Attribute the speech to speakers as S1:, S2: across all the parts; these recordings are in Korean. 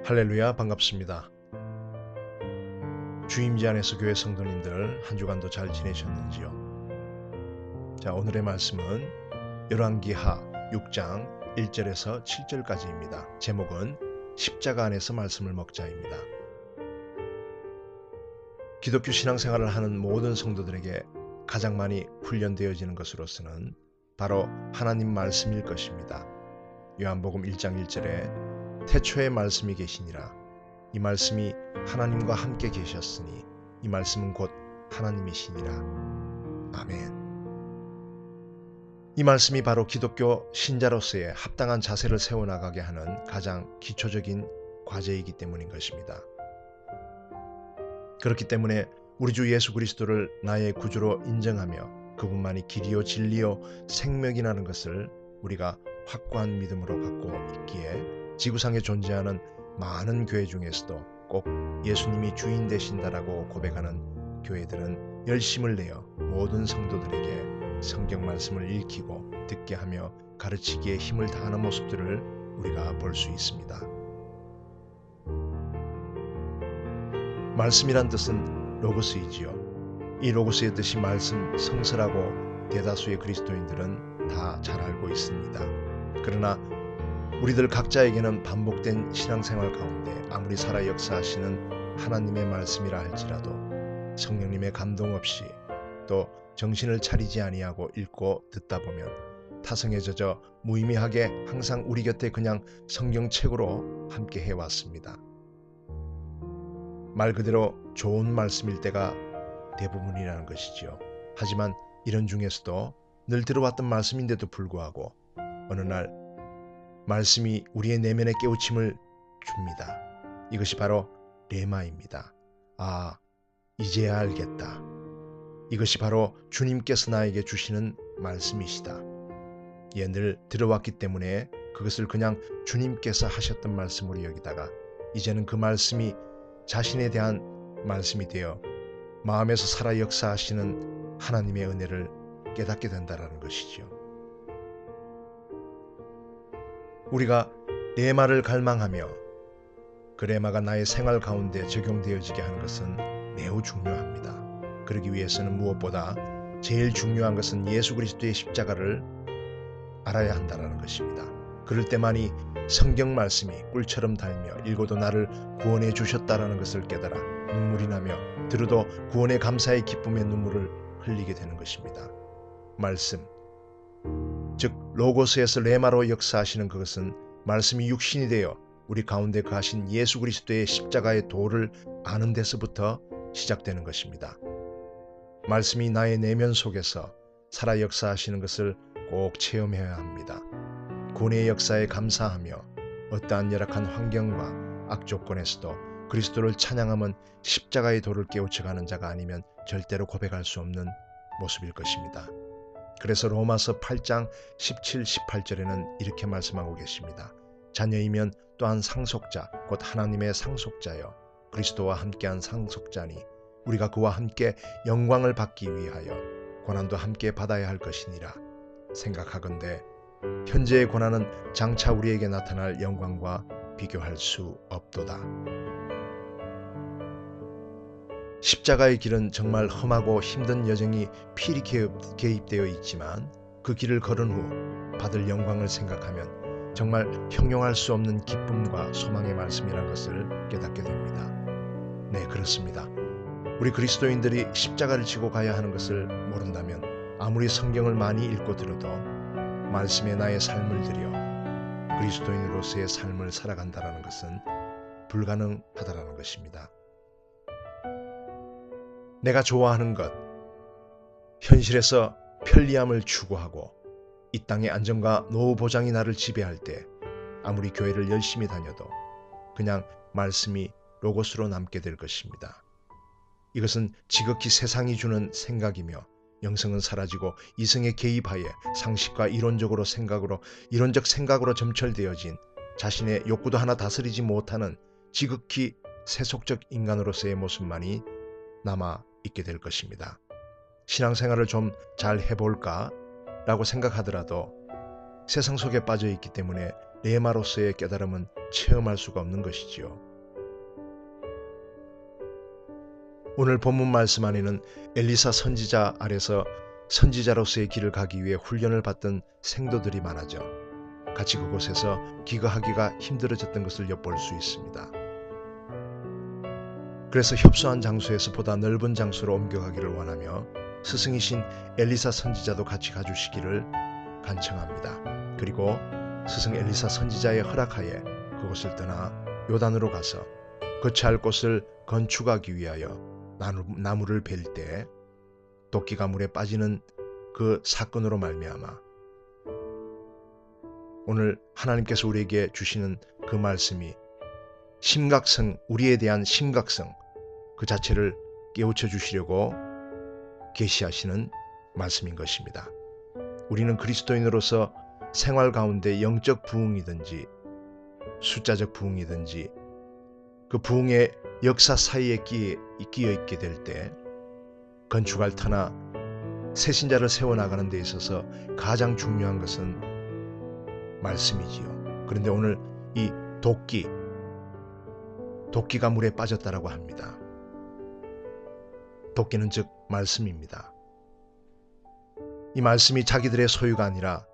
S1: 할렐루야, 반갑습니다. 주임지 안에서 교회 성도님들 한 주간도 잘 지내셨는지요? 자, 오늘의 말씀은 열왕기하 6장 1절에서 7절까지입니다. 제목은 십자가 안에서 말씀을 먹자입니다. 기독교 신앙생활을 하는 모든 성도들에게 가장 많이 훈련되어지는 것으로서는 바로 하나님 말씀일 것입니다. 요한복음 1장 1절에 태초에 말씀이 계시니라. 이 말씀이 하나님과 함께 계셨으니 이 말씀은 곧 하나님이시니라. 아멘. 이 말씀이 바로 기독교 신자로서의 합당한 자세를 세워나가게 하는 가장 기초적인 과제이기 때문인 것입니다. 그렇기 때문에 우리 주 예수 그리스도를 나의 구주로 인정하며 그분만이 길이요 진리요 생명이라는 것을 우리가 확고한 믿음으로 갖고 있기에 지구상에 존재하는 많은 교회 중에서도 꼭 예수님이 주인 되신다라고 고백하는 교회들은 열심을 내어 모든 성도들에게 성경 말씀을 읽히고 듣게 하며 가르치기에 힘을 다하는 모습들을 우리가 볼 수 있습니다. 말씀이란 뜻은 로고스이지요. 이 로고스의 뜻이 말씀, 성서라고 대다수의 그리스도인들은 다 잘 알고 있습니다. 그러나 우리들 각자에게는 반복된 신앙생활 가운데 아무리 살아 역사하시는 하나님의 말씀이라 할지라도 성령님의 감동 없이 또 정신을 차리지 아니하고 읽고 듣다 보면 타성에 젖어 무의미하게 항상 우리 곁에 그냥 성경책으로 함께 해왔습니다. 말 그대로 좋은 말씀일 때가 대부분이라는 것이지요. 하지만 이런 중에서도 늘 들어왔던 말씀인데도 불구하고 어느 날 말씀이 우리의 내면에 깨우침을 줍니다. 이것이 바로 레마입니다. 아, 이제야 알겠다. 이것이 바로 주님께서 나에게 주시는 말씀이시다. 예, 늘 들어왔기 때문에 그것을 그냥 주님께서 하셨던 말씀으로 여기다가 이제는 그 말씀이 자신에 대한 말씀이 되어 마음에서 살아 역사하시는 하나님의 은혜를 깨닫게 된다는 것이죠. 우리가 레마를 갈망하며 그 레마가 나의 생활 가운데 적용되어지게 하는 것은 매우 중요합니다. 그러기 위해서는 무엇보다 제일 중요한 것은 예수 그리스도의 십자가를 알아야 한다는 것입니다. 그럴 때만이 성경 말씀이 꿀처럼 달며 읽어도 나를 구원해 주셨다라는 것을 깨달아 눈물이 나며 들어도 구원의 감사의 기쁨의 눈물을 흘리게 되는 것입니다. 말씀, 즉 로고스에서 레마로 역사하시는 그것은 말씀이 육신이 되어 우리 가운데 거하신 예수 그리스도의 십자가의 도를 아는 데서부터 시작되는 것입니다. 말씀이 나의 내면 속에서 살아 역사하시는 것을 꼭 체험해야 합니다. 구원의 역사에 감사하며 어떠한 열악한 환경과 악조건에서도 그리스도를 찬양하면 십자가의 도를 깨우쳐가는 자가 아니면 절대로 고백할 수 없는 모습일 것입니다. 그래서 로마서 8장 17, 18절에는 이렇게 말씀하고 계십니다. 자녀이면 또한 상속자, 곧 하나님의 상속자여 그리스도와 함께한 상속자니 우리가 그와 함께 영광을 받기 위하여 고난도 함께 받아야 할 것이니라. 생각하건대 현재의 고난은 장차 우리에게 나타날 영광과 비교할 수 없도다. 십자가의 길은 정말 험하고 힘든 여정이 필히 개입되어 있지만 그 길을 걸은 후 받을 영광을 생각하면 정말 형용할 수 없는 기쁨과 소망의 말씀이라는 것을 깨닫게 됩니다. 네, 그렇습니다. 우리 그리스도인들이 십자가를 지고 가야 하는 것을 모른다면 아무리 성경을 많이 읽고 들어도 말씀에 나의 삶을 들여 그리스도인으로서의 삶을 살아간다는 것은 불가능하다는 것입니다. 내가 좋아하는 것, 현실에서 편리함을 추구하고 이 땅의 안정과 노후 보장이 나를 지배할 때 아무리 교회를 열심히 다녀도 그냥 말씀이 로고스로 남게 될 것입니다. 이것은 지극히 세상이 주는 생각이며 영성은 사라지고 이성의 개입하에 상식과 이론적 생각으로 점철되어진 자신의 욕구도 하나 다스리지 못하는 지극히 세속적 인간으로서의 모습만이 남아 있게 될 것입니다. 신앙생활을 좀 잘 해볼까 라고 생각하더라도 세상 속에 빠져 있기 때문에 레마로서의 깨달음은 체험할 수가 없는 것이지요. 오늘 본문 말씀 안에는 엘리사 선지자 아래서 선지자로서의 길을 가기 위해 훈련을 받던 생도들이 많아져 같이 그곳에서 기거하기가 힘들어졌던 것을 엿볼 수 있습니다. 그래서 협소한 장소에서 보다 넓은 장소로 옮겨가기를 원하며 스승이신 엘리사 선지자도 같이 가주시기를 간청합니다. 그리고 스승 엘리사 선지자의 허락하에 그곳을 떠나 요단으로 가서 거처할 곳을 건축하기 위하여 나무를 벨 때 도끼가 물에 빠지는 그 사건으로 말미암아 오늘 하나님께서 우리에게 주시는 그 말씀이 심각성, 우리에 대한 심각성 그 자체를 깨우쳐 주시려고 계시하시는 말씀인 것입니다. 우리는 그리스도인으로서 생활 가운데 영적 부흥이든지 숫자적 부흥이든지 그 부흥의 역사 사이에 끼어 있게 될 때 건축할 터나 새신자를 세워나가는 데 있어서 가장 중요한 것은 말씀이지요. 그런데 오늘 이 도끼가 물에 빠졌다라고 합니다. 도끼는 즉 말씀입니다. 이 말씀이 자기들의 소유가 아니라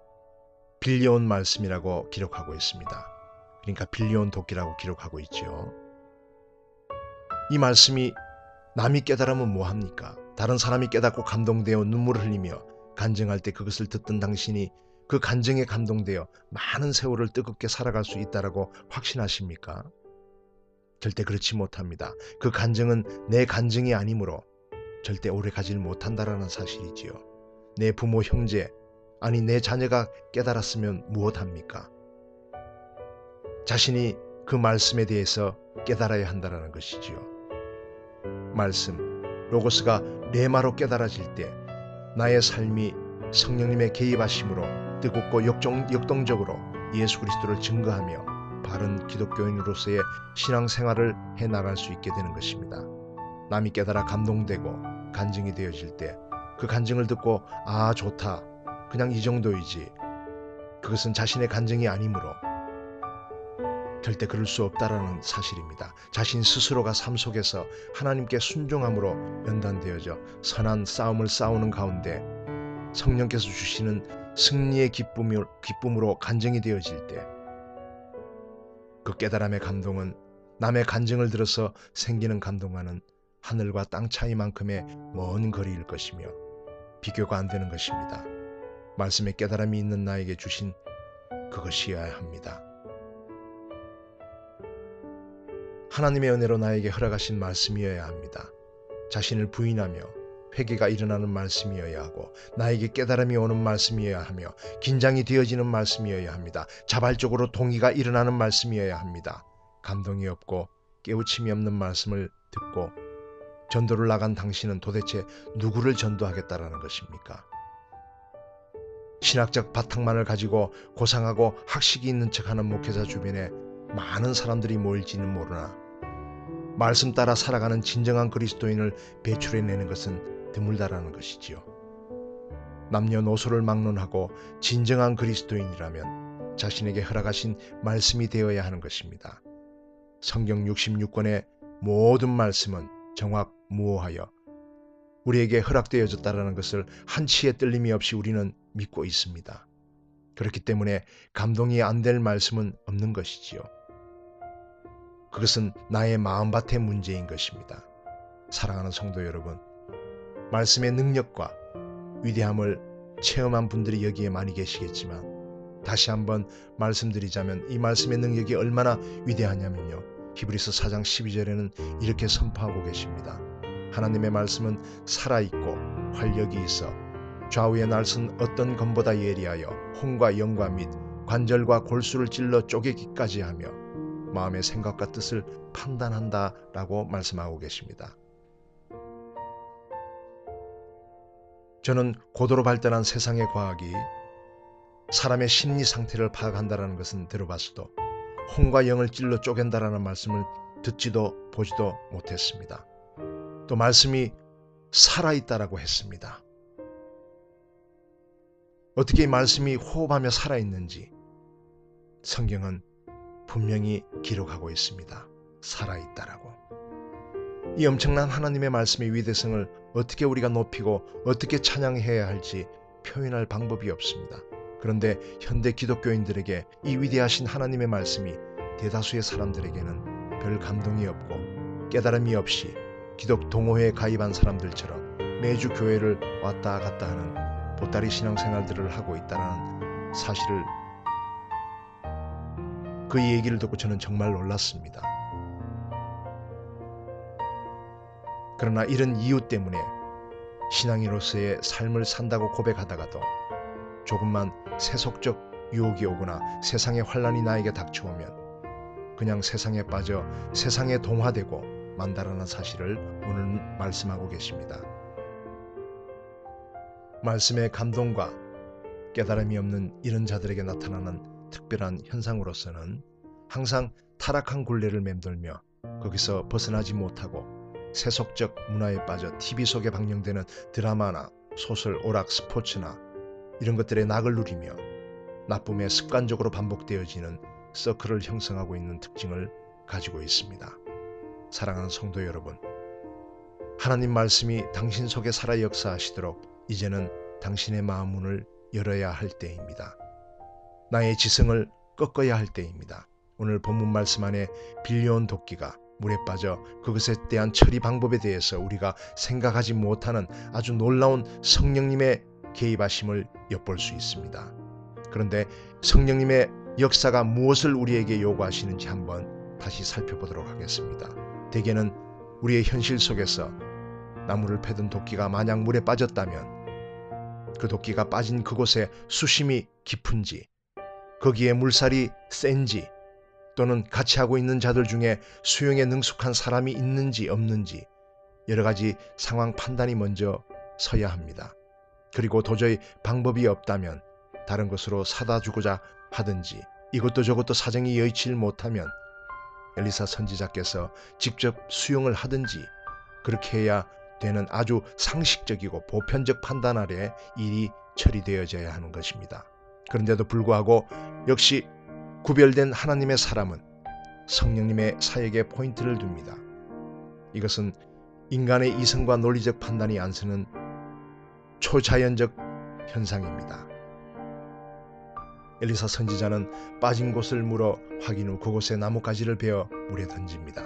S1: 빌려온 말씀이라고 기록하고 있습니다. 그러니까 빌려온 도끼라고 기록하고 있죠. 이 말씀이 남이 깨달으면 뭐합니까? 다른 사람이 깨닫고 감동되어 눈물을 흘리며 간증할 때 그것을 듣던 당신이 그 간증에 감동되어 많은 세월을 뜨겁게 살아갈 수 있다라고 확신하십니까? 절대 그렇지 못합니다. 그 간증은 내 간증이 아니므로 절대 오래 가질 못한다라는 사실이지요. 내 부모, 형제, 아니 내 자녀가 깨달았으면 무엇합니까? 자신이 그 말씀에 대해서 깨달아야 한다는 것이지요. 말씀, 로고스가 레마로 깨달아질 때 나의 삶이 성령님의 개입하심으로 뜨겁고 역동적으로 예수 그리스도를 증거하며 바른 기독교인으로서의 신앙생활을 해나갈 수 있게 되는 것입니다. 남이 깨달아 감동되고 간증이 되어질 때 그 간증을 듣고 아 좋다 그냥 이 정도이지 그것은 자신의 간증이 아니므로 절대 그럴 수 없다라는 사실입니다. 자신 스스로가 삶 속에서 하나님께 순종함으로 연단되어져 선한 싸움을 싸우는 가운데 성령께서 주시는 승리의 기쁨으로 간증이 되어질 때 그 깨달음의 감동은 남의 간증을 들어서 생기는 감동과는 하늘과 땅 차이만큼의 먼 거리일 것이며 비교가 안 되는 것입니다. 말씀의 깨달음이 있는 나에게 주신 그것이어야 합니다. 하나님의 은혜로 나에게 허락하신 말씀이어야 합니다. 자신을 부인하며 회개가 일어나는 말씀이어야 하고 나에게 깨달음이 오는 말씀이어야 하며 긴장이 되어지는 말씀이어야 합니다. 자발적으로 동의가 일어나는 말씀이어야 합니다. 감동이 없고 깨우침이 없는 말씀을 듣고 전도를 나간 당신은 도대체 누구를 전도하겠다라는 것입니까? 신학적 바탕만을 가지고 고상하고 학식이 있는 척하는 목회자 주변에 많은 사람들이 모일지는 모르나 말씀 따라 살아가는 진정한 그리스도인을 배출해내는 것은 드물다라는 것이지요. 남녀노소를 막론하고 진정한 그리스도인이라면 자신에게 허락하신 말씀이 되어야 하는 것입니다. 성경 66권의 모든 말씀은 정확무오하여 우리에게 허락되어졌다는 것을 한치의 떨림이 없이 우리는 믿고 있습니다. 그렇기 때문에 감동이 안 될 말씀은 없는 것이지요. 그것은 나의 마음밭의 문제인 것입니다. 사랑하는 성도 여러분, 말씀의 능력과 위대함을 체험한 분들이 여기에 많이 계시겠지만 다시 한번 말씀드리자면 이 말씀의 능력이 얼마나 위대하냐면요. 히브리서 4장 12절에는 이렇게 선포하고 계십니다. 하나님의 말씀은 살아있고 활력이 있어 좌우에 날선 어떤 검보다 예리하여 혼과 영과 및 관절과 골수를 찔러 쪼개기까지 하며 마음의 생각과 뜻을 판단한다라고 말씀하고 계십니다. 저는 고도로 발달한 세상의 과학이 사람의 심리 상태를 파악한다는 것은 들어봤어도 혼과 영을 찔러 쪼갠다라는 말씀을 듣지도 보지도 못했습니다. 또 말씀이 살아있다라고 했습니다. 어떻게 이 말씀이 호흡하며 살아있는지 성경은 분명히 기록하고 있습니다. 살아있다라고. 이 엄청난 하나님의 말씀의 위대성을 어떻게 우리가 높이고 어떻게 찬양해야 할지 표현할 방법이 없습니다. 그런데 현대 기독교인들에게 이 위대하신 하나님의 말씀이 대다수의 사람들에게는 별 감동이 없고 깨달음이 없이 기독 동호회에 가입한 사람들처럼 매주 교회를 왔다 갔다 하는 보따리 신앙생활들을 하고 있다는 사실을, 그 얘기를 듣고 저는 정말 놀랐습니다. 그러나 이런 이유 때문에 신앙인으로서의 삶을 산다고 고백하다가도 조금만 세속적 유혹이 오거나 세상의 환란이 나에게 닥쳐오면 그냥 세상에 빠져 세상에 동화되고 만다라는 사실을 오늘 말씀하고 계십니다. 말씀의 감동과 깨달음이 없는 이런 자들에게 나타나는 특별한 현상으로서는 항상 타락한 굴레를 맴돌며 거기서 벗어나지 못하고 세속적 문화에 빠져 TV 속에 방영되는 드라마나 소설, 오락, 스포츠나 이런 것들의 낙을 누리며 나쁨에 습관적으로 반복되어지는 서클을 형성하고 있는 특징을 가지고 있습니다. 사랑하는 성도 여러분, 하나님 말씀이 당신 속에 살아 역사하시도록 이제는 당신의 마음 문을 열어야 할 때입니다. 나의 지성을 꺾어야 할 때입니다. 오늘 본문 말씀 안에 빌려온 도끼가 물에 빠져 그것에 대한 처리 방법에 대해서 우리가 생각하지 못하는 아주 놀라운 성령님의 개입하심을 엿볼 수 있습니다. 그런데 성령님의 역사가 무엇을 우리에게 요구하시는지 한번 다시 살펴보도록 하겠습니다. 대개는 우리의 현실 속에서 나무를 패던 도끼가 만약 물에 빠졌다면 그 도끼가 빠진 그곳에 수심이 깊은지, 거기에 물살이 센지, 또는 같이 하고 있는 자들 중에 수영에 능숙한 사람이 있는지 없는지 여러 가지 상황 판단이 먼저 서야 합니다. 그리고 도저히 방법이 없다면 다른 것으로 사다 주고자 하든지, 이것도 저것도 사정이 여의치 못하면 엘리사 선지자께서 직접 수용을 하든지 그렇게 해야 되는 아주 상식적이고 보편적 판단 아래 일이 처리되어져야 하는 것입니다. 그런데도 불구하고 역시 구별된 하나님의 사람은 성령님의 사역에 포인트를 둡니다. 이것은 인간의 이성과 논리적 판단이 안 서는 초자연적 현상입니다. 엘리사 선지자는 빠진 곳을 물어 확인 후 그곳에 나뭇가지를 베어 물에 던집니다.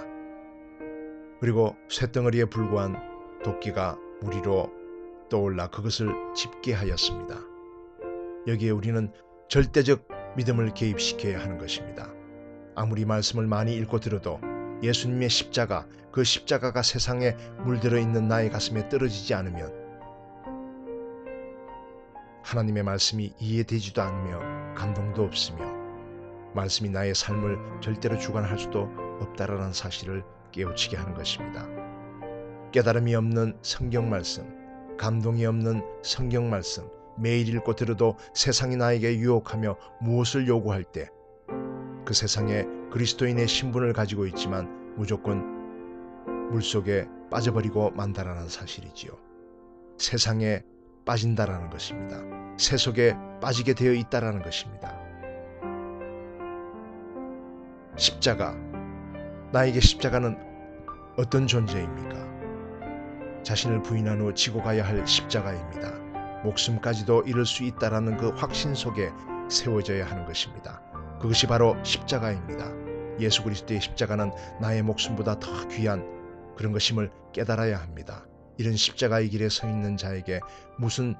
S1: 그리고 쇳덩어리에 불과한 도끼가 물 위로 떠올라 그것을 짚게 하였습니다. 여기에 우리는 절대적 믿음을 개입시켜야 하는 것입니다. 아무리 말씀을 많이 읽고 들어도 예수님의 십자가, 그 십자가가 세상에 물들어 있는 나의 가슴에 떨어지지 않으면 하나님의 말씀이 이해되지도 않으며 감동도 없으며 말씀이 나의 삶을 절대로 주관할 수도 없다라는 사실을 깨우치게 하는 것입니다. 깨달음이 없는 성경 말씀, 감동이 없는 성경 말씀, 매일 읽고 들어도 세상이 나에게 유혹하며 무엇을 요구할 때 그 세상에 그리스도인의 신분을 가지고 있지만 무조건 물속에 빠져버리고 만다라는 사실이지요. 세상에 빠진다라는 것입니다. 세속에 빠지게 되어 있다라는 것입니다. 십자가, 나에게 십자가는 어떤 존재입니까? 자신을 부인한 후 지고 가야 할 십자가입니다. 목숨까지도 잃을 수 있다라는 그 확신 속에 세워져야 하는 것입니다. 그것이 바로 십자가입니다. 예수 그리스도의 십자가는 나의 목숨보다 더 귀한 그런 것임을 깨달아야 합니다. 이런 십자가의 길에 서 있는 자에게 무슨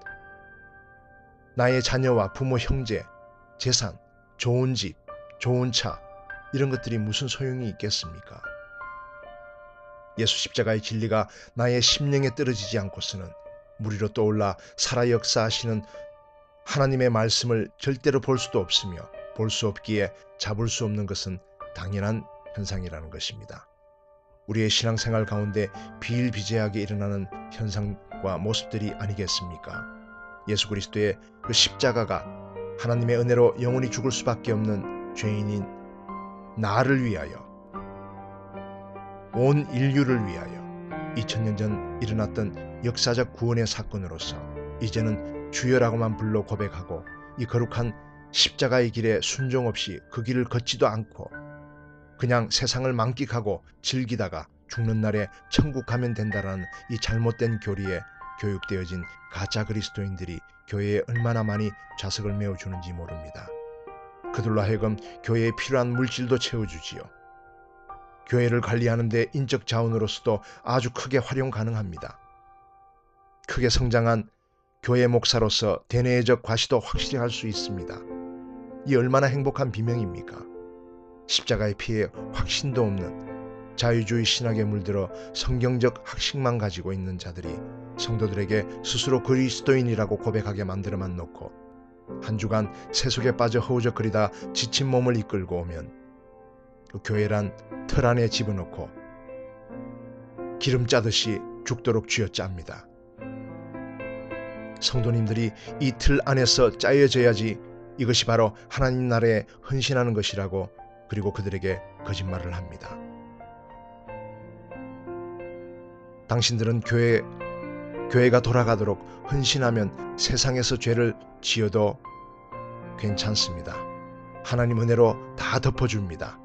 S1: 나의 자녀와 부모, 형제, 재산, 좋은 집, 좋은 차 이런 것들이 무슨 소용이 있겠습니까? 예수 십자가의 진리가 나의 심령에 떨어지지 않고서는 물 위로 떠올라 살아 역사하시는 하나님의 말씀을 절대로 볼 수도 없으며 볼 수 없기에 잡을 수 없는 것은 당연한 현상이라는 것입니다. 우리의 신앙생활 가운데 비일비재하게 일어나는 현상과 모습들이 아니겠습니까? 예수 그리스도의 그 십자가가 하나님의 은혜로 영원히 죽을 수밖에 없는 죄인인 나를 위하여, 온 인류를 위하여 2000년 전 일어났던 역사적 구원의 사건으로서 이제는 주여라고만 불러 고백하고 이 거룩한 십자가의 길에 순종 없이 그 길을 걷지도 않고 그냥 세상을 만끽하고 즐기다가 죽는 날에 천국 가면 된다라는 이 잘못된 교리에 교육되어진 가짜 그리스도인들이 교회에 얼마나 많이 좌석을 메워주는지 모릅니다. 그들로 하여금 교회에 필요한 물질도 채워주지요. 교회를 관리하는 데 인적 자원으로서도 아주 크게 활용 가능합니다. 크게 성장한 교회 목사로서 대내적 과시도 확실히 할 수 있습니다. 이 얼마나 행복한 비명입니까? 십자가의 피에 확신도 없는 자유주의 신학에 물들어 성경적 학식만 가지고 있는 자들이 성도들에게 스스로 그리스도인이라고 고백하게 만들어만 놓고 한 주간 세속에 빠져 허우적거리다 지친 몸을 이끌고 오면 그 교회란 틀 안에 집어넣고 기름 짜듯이 죽도록 쥐어짭니다. 성도님들이 이 틀 안에서 짜여져야지 이것이 바로 하나님 나라에 헌신하는 것이라고 그리고 그들에게 거짓말을 합니다. 당신들은 교회가 돌아가도록 헌신하면 세상에서 죄를 지어도 괜찮습니다. 하나님 은혜로 다 덮어줍니다.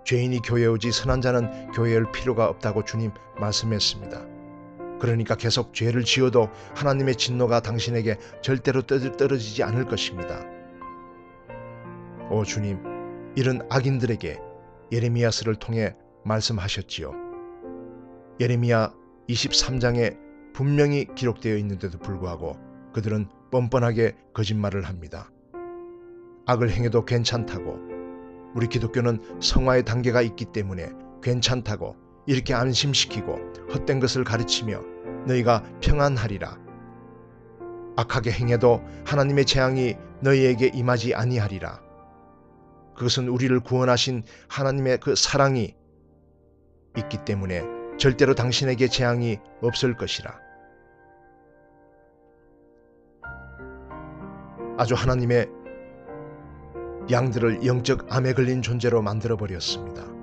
S1: 죄인이 교회에 오지 선한 자는 교회에 올 필요가 없다고 주님 말씀했습니다. 그러니까 계속 죄를 지어도 하나님의 진노가 당신에게 절대로 떨어지지 않을 것입니다. 오 주님, 이런 악인들에게 예레미야서를 통해 말씀하셨지요. 예레미야 23장에 분명히 기록되어 있는데도 불구하고 그들은 뻔뻔하게 거짓말을 합니다. 악을 행해도 괜찮다고, 우리 기독교는 성화의 단계가 있기 때문에 괜찮다고 이렇게 안심시키고 헛된 것을 가르치며 너희가 평안하리라. 악하게 행해도 하나님의 재앙이 너희에게 임하지 아니하리라. 그것은 우리를 구원하신 하나님의 그 사랑이 있기 때문에 절대로 당신에게 재앙이 없을 것이라. 아주 하나님의 양들을 영적 암에 걸린 존재로 만들어버렸습니다.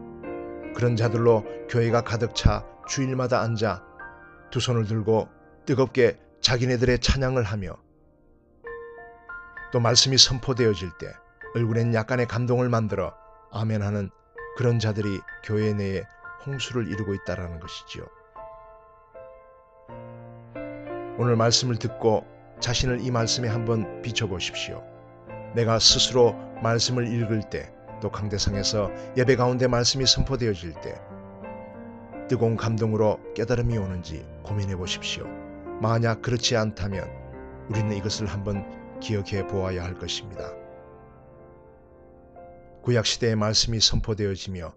S1: 그런 자들로 교회가 가득 차 주일마다 앉아 두 손을 들고 뜨겁게 자기네들의 찬양을 하며 또 말씀이 선포되어질 때 얼굴엔 약간의 감동을 만들어 아멘하는 그런 자들이 교회 내에 홍수를 이루고 있다는 것이지요. 오늘 말씀을 듣고 자신을 이 말씀에 한번 비춰보십시오. 내가 스스로 말씀을 읽을 때 또 강대상에서 예배 가운데 말씀이 선포되어질 때 뜨거운 감동으로 깨달음이 오는지 고민해 보십시오. 만약 그렇지 않다면 우리는 이것을 한번 기억해 보아야 할 것입니다. 구약시대의 말씀이 선포되어지며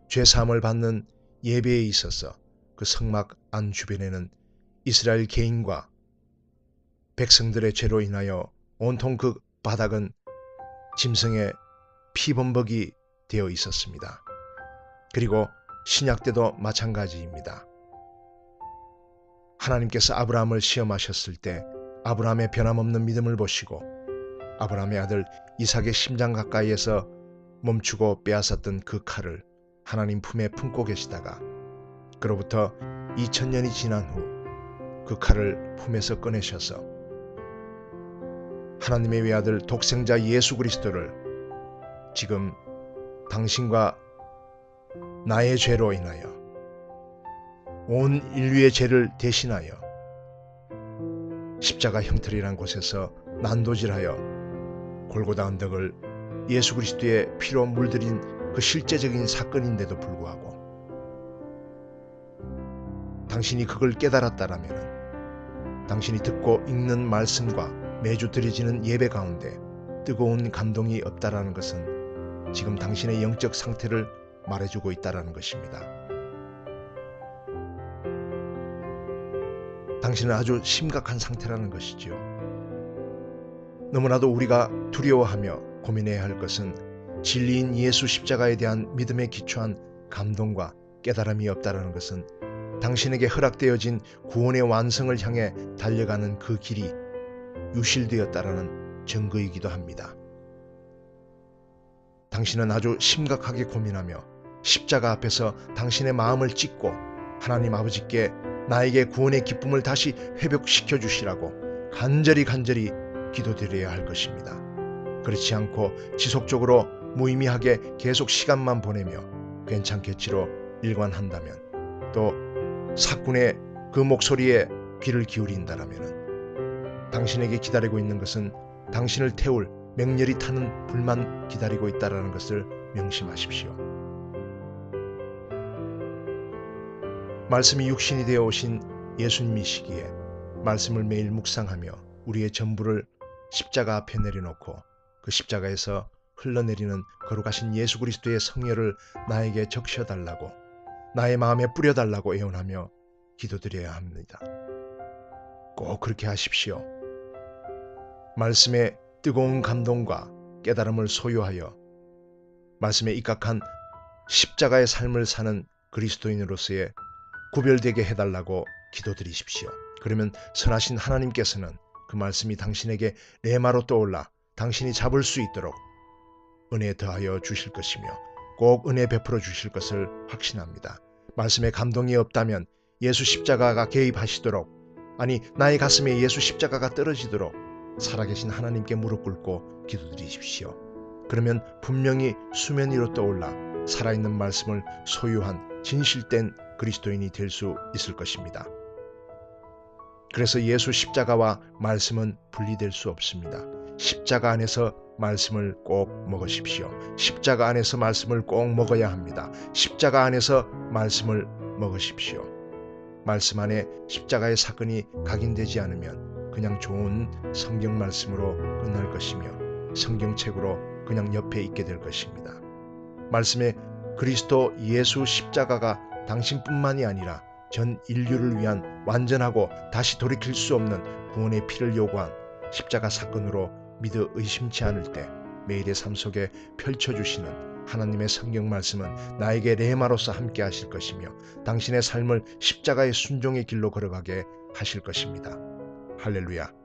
S1: 죄사함을 받는 예배에 있어서 그 성막 안 주변에는 이스라엘 개인과 백성들의 죄로 인하여 온통 그 바닥은 짐승의 피범벅이 되어 있었습니다. 그리고 신약 때도 마찬가지입니다. 하나님께서 아브라함을 시험하셨을 때 아브라함의 변함없는 믿음을 보시고 아브라함의 아들 이삭의 심장 가까이에서 멈추고 빼앗았던 그 칼을 하나님 품에 품고 계시다가 그로부터 2000년이 지난 후 그 칼을 품에서 꺼내셔서 하나님의 외아들 독생자 예수 그리스도를 지금 당신과 나의 죄로 인하여 온 인류의 죄를 대신하여 십자가 형틀이란 곳에서 난도질하여 골고다 언덕을 예수 그리스도의 피로 물들인 그 실제적인 사건인데도 불구하고 당신이 그걸 깨달았다라면 당신이 듣고 읽는 말씀과 매주 드려지는 예배 가운데 뜨거운 감동이 없다라는 것은 지금 당신의 영적 상태를 말해주고 있다라는 것입니다. 당신은 아주 심각한 상태라는 것이지요. 너무나도 우리가 두려워하며 고민해야 할 것은 진리인 예수 십자가에 대한 믿음에 기초한 감동과 깨달음이 없다라는 것은 당신에게 허락되어진 구원의 완성을 향해 달려가는 그 길이 유실되었다라는 증거이기도 합니다. 당신은 아주 심각하게 고민하며 십자가 앞에서 당신의 마음을 찢고 하나님 아버지께 나에게 구원의 기쁨을 다시 회복시켜 주시라고 간절히 기도드려야 할 것입니다. 그렇지 않고 지속적으로 무의미하게 계속 시간만 보내며 괜찮겠지로 일관한다면, 또 사꾼의 그 목소리에 귀를 기울인다라면 당신에게 기다리고 있는 것은 당신을 태울 맹렬히 타는 불만 기다리고 있다라는 것을 명심하십시오. 말씀이 육신이 되어 오신 예수님이시기에 말씀을 매일 묵상하며 우리의 전부를 십자가 앞에 내려놓고 그 십자가에서 흘러내리는 거룩하신 예수 그리스도의 성혈을 나에게 적셔달라고, 나의 마음에 뿌려달라고 애원하며 기도드려야 합니다. 꼭 그렇게 하십시오. 말씀의 뜨거운 감동과 깨달음을 소유하여 말씀에 입각한 십자가의 삶을 사는 그리스도인으로서의 구별되게 해달라고 기도드리십시오. 그러면 선하신 하나님께서는 그 말씀이 당신에게 레마로 떠올라 당신이 잡을 수 있도록 은혜 더하여 주실 것이며 꼭 은혜 베풀어 주실 것을 확신합니다. 말씀에 감동이 없다면 예수 십자가가 개입하시도록, 아니 나의 가슴에 예수 십자가가 떨어지도록 살아계신 하나님께 무릎 꿇고 기도드리십시오. 그러면 분명히 수면 위로 떠올라 살아있는 말씀을 소유한 진실된 그리스도인이 될 수 있을 것입니다. 그래서 예수 십자가와 말씀은 분리될 수 없습니다. 십자가 안에서 말씀을 꼭 먹으십시오. 십자가 안에서 말씀을 꼭 먹어야 합니다. 십자가 안에서 말씀을 먹으십시오. 말씀 안에 십자가의 사건이 각인되지 않으면 그냥 좋은 성경 말씀으로 끝날 것이며 성경책으로 그냥 옆에 있게 될 것입니다. 말씀에 그리스도 예수 십자가가 당신뿐만이 아니라 전 인류를 위한 완전하고 다시 돌이킬 수 없는 구원의 피를 요구한 십자가 사건으로 믿어 의심치 않을 때 매일의 삶 속에 펼쳐주시는 하나님의 성경 말씀은 나에게 레마로서 함께 하실 것이며 당신의 삶을 십자가의 순종의 길로 걸어가게 하실 것입니다. 할렐루야.